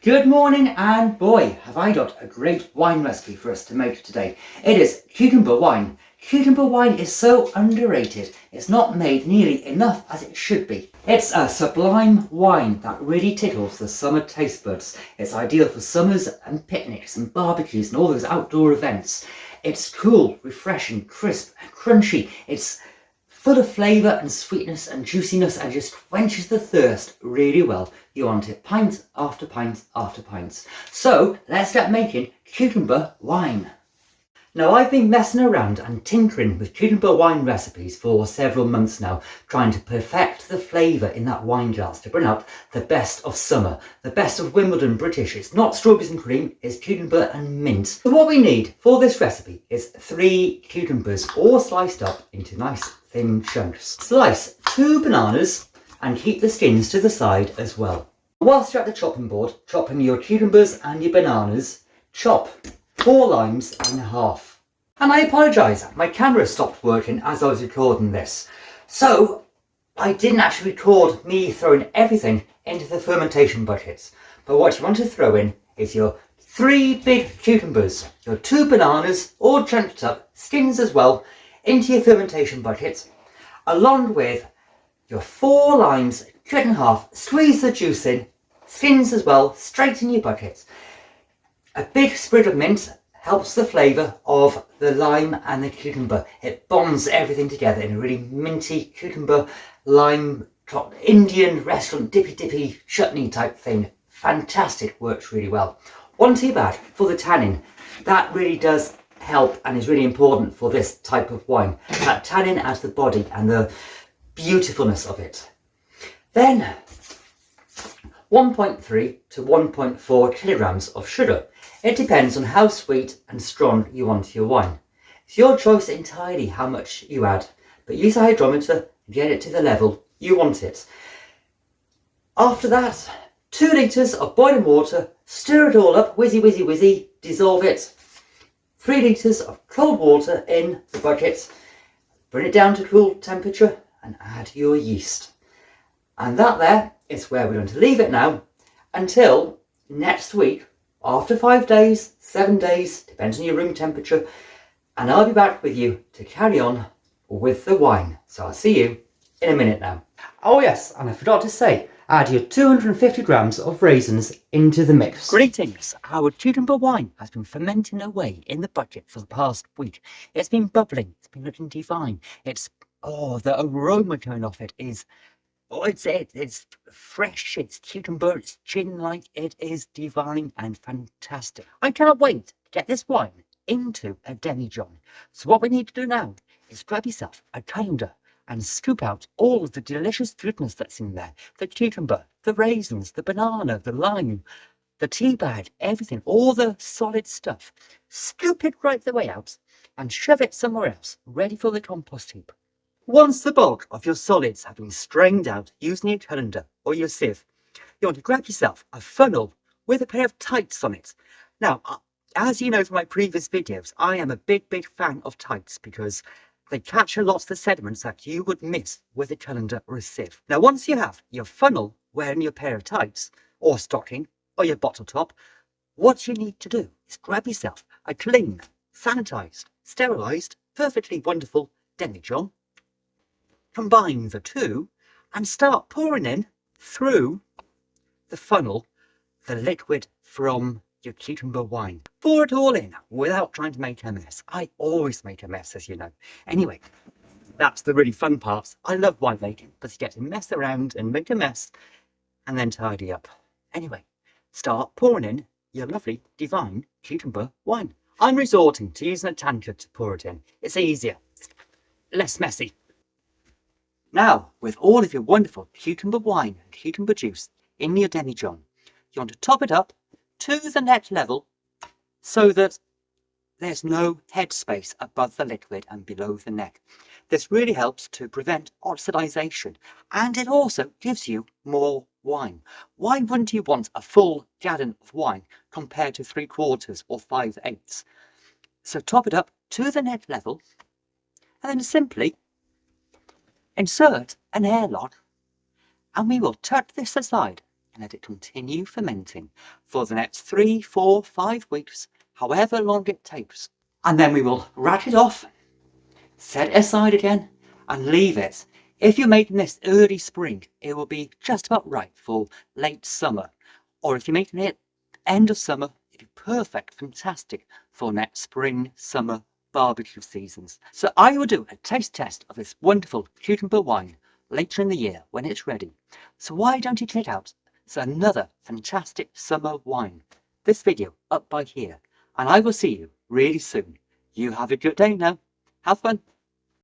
Good morning, and boy, have I got a great wine recipe for us to make today. It is cucumber wine. Cucumber wine is so underrated. It's not made nearly enough as it should be. It's a sublime wine that really tickles the summer taste buds. It's ideal for summers and picnics and barbecues and all those outdoor events. It's cool, refreshing, crisp and crunchy. It's full of flavour and sweetness and juiciness and just quenches the thirst really well. You want it pint after pint after pint. So let's get making cucumber wine. Now, I've been messing around and tinkering with cucumber wine recipes for several months now, trying to perfect the flavour in that wine glass to bring out the best of summer, the best of Wimbledon British. It's not strawberries and cream, it's cucumber and mint. So what we need for this recipe is 3 cucumbers, all sliced up into nice thin chunks. Slice 2 bananas and keep the skins to the side as well. Whilst you're at the chopping board, chopping your cucumbers and your bananas, chop 4 limes in half. And I apologise, my camera stopped working as I was recording this. So I didn't actually record me throwing everything into the fermentation buckets. But what you want to throw in is your 3 big cucumbers, your 2 bananas, all chunked up, skins as well, into your fermentation bucket, along with your 4 limes cut in half. Squeeze the juice in, skins as well, straight in your bucket. A big sprig of mint helps the flavour of the lime and the cucumber. It bonds everything together in a really minty cucumber lime Indian restaurant dippy chutney type thing. Fantastic, works really well. 1 tea bag for the tannin. That really does help and is really important for this type of wine. That tannin adds the body and the beautifulness of it. Then 1.3 to 1.4 kilograms of sugar. It depends on how sweet and strong you want your wine. It's your choice entirely how much you add, but use a hydrometer and get it to the level you want it. After that, 2 litres of boiling water, stir it all up, whizzy, dissolve it. 3 litres of cold water in the bucket, bring it down to cool temperature and add your yeast. And that there is where we're going to leave it now until next week, after 5 days, 7 days, depends on your room temperature, and I'll be back with you to carry on with the wine. So I'll see you in a minute now. Oh yes, and I forgot to say, add your 250 grams of raisins into the mix. Greetings! Our cucumber wine has been fermenting away in the bucket for the past week. It's been bubbling, it's been looking divine. The aroma coming off it is, it's fresh, it's cucumber, it's gin-like, it is divine and fantastic. I cannot wait to get this wine into a demijohn. So what we need to do now is grab yourself a colander and scoop out all of the delicious goodness that's in there. The cucumber, the raisins, the banana, the lime, the tea bag, everything, all the solid stuff. Scoop it right the way out and shove it somewhere else, ready for the compost heap. Once the bulk of your solids have been strained out using your colander or your sieve, you want to grab yourself a funnel with a pair of tights on it. Now, as you know from my previous videos, I am a big fan of tights because they catch a lot of the sediments that you would miss with a colander or a sieve. Now, once you have your funnel wearing your pair of tights or stocking or your bottle top, what you need to do is grab yourself a clean, sanitised, sterilised, perfectly wonderful demijohn. Combine the two and start pouring in through the funnel the liquid from your cucumber wine. Pour it all in without trying to make a mess. I always make a mess, as you know. Anyway, that's the really fun part. I love winemaking, but you get to mess around and make a mess and then tidy up. Anyway, start pouring in your lovely, divine cucumber wine. I'm resorting to using a tankard to pour it in. It's easier, less messy. Now, with all of your wonderful cucumber wine and cucumber juice in your demijohn, you want to top it up to the neck level so that there's no headspace above the liquid and below the neck. This really helps to prevent oxidization, and it also gives you more wine. Why wouldn't you want a full gallon of wine compared to 3/4 or 5/8? So top it up to the neck level and then simply insert an airlock, and we will tuck this aside and let it continue fermenting for the next 3, 4, 5 weeks, however long it takes. And then we will rat it off, set it aside again, and leave it. If you're making this early spring, it will be just about right for late summer. Or if you're making it end of summer, it'd be perfect, fantastic for next spring, summer barbecue seasons. So I will do a taste test of this wonderful cucumber wine later in the year when it's ready. So why don't you check out another fantastic summer wine? This video up by here, and I will see you really soon. You have a good day now. Have fun.